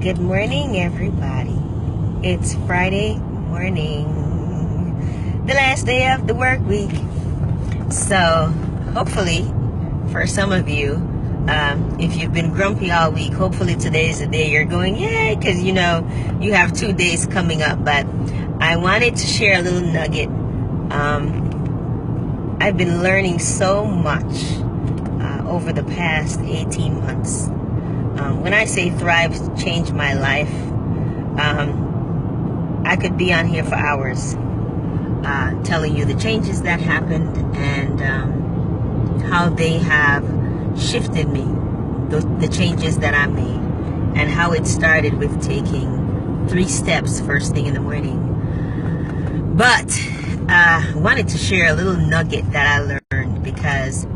Good morning, everybody. It's Friday morning, the last day of the work week. So hopefully for some of you, if you've been grumpy all week, hopefully today is the day you're going, yay, because you know you have 2 days coming up. But I wanted to share a little nugget. I've been learning so much over the past 18 months. When I say Thrive changed my life, I could be on here for hours telling you the changes that happened and how they have shifted me, the changes that I made, and how it started with taking 3 steps first thing in the morning. But I wanted to share a little nugget that I learned because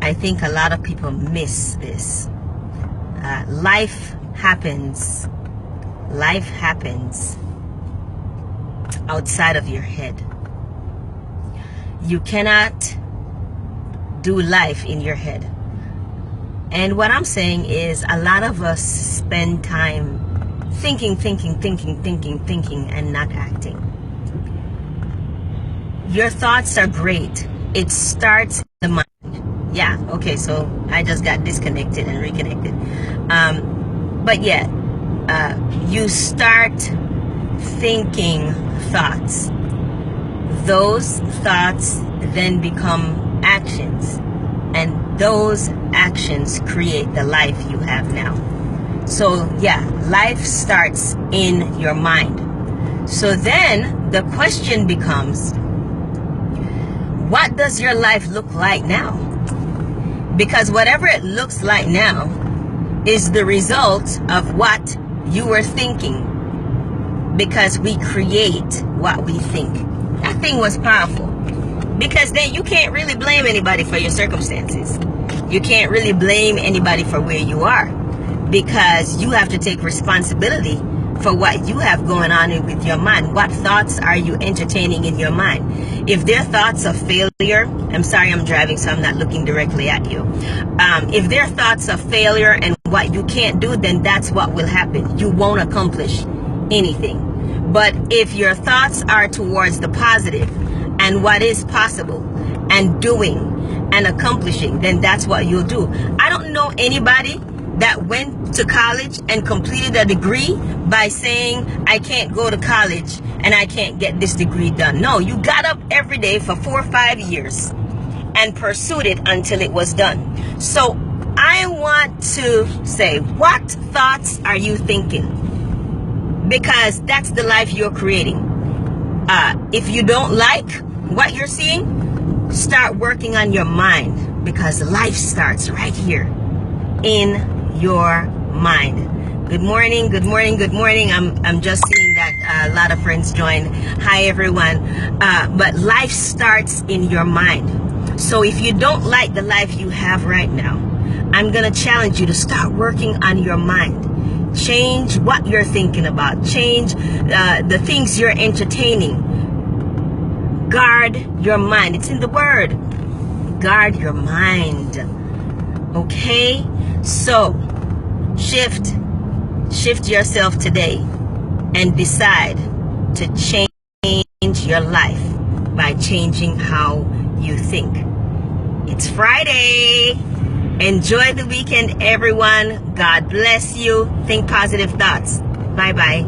I think a lot of people miss this. Life happens outside of your head. You cannot do life in your head. And what I'm saying is a lot of us spend time thinking and not acting. Your thoughts are great. It starts in the mind. Yeah, okay, so I just got disconnected and reconnected. But yeah, you start thinking thoughts. Those thoughts then become actions. And those actions create the life you have now. So yeah, life starts in your mind. So then the question becomes, what does your life look like now? Because whatever it looks like now is the result of what you were thinking. Because we create what we think. That thing was powerful. Because then you can't really blame anybody for your circumstances. You can't really blame anybody for where you are. Because you have to take responsibility for what you have going on with your mind. What thoughts are you entertaining in your mind? If they're thoughts of failure, I'm sorry I'm driving so I'm not looking directly at you. If they're thoughts of failure and what you can't do, then that's what will happen. You won't accomplish anything. But if your thoughts are towards the positive and what is possible and doing and accomplishing, then that's what you'll do. I don't know anybody that went to college and completed a degree by saying, I can't go to college and I can't get this degree done. No, you got up every day for 4 or 5 years and pursued it until it was done. So I want to say, what thoughts are you thinking? Because that's the life you're creating. If you don't like what you're seeing, start working on your mind, because life starts right here in your mind. Good morning. I'm just seeing that a lot of friends joined. Hi everyone. But life starts in your mind. So if you don't like the life you have right now, I'm gonna challenge you to start working on your mind. Change what you're thinking about. Change the things you're entertaining. Guard your mind. It's in the word. Guard your mind. Okay? So shift yourself today and decide to change your life by changing how you think. It's Friday. Enjoy the weekend, everyone. God bless you. Think positive thoughts. Bye-bye.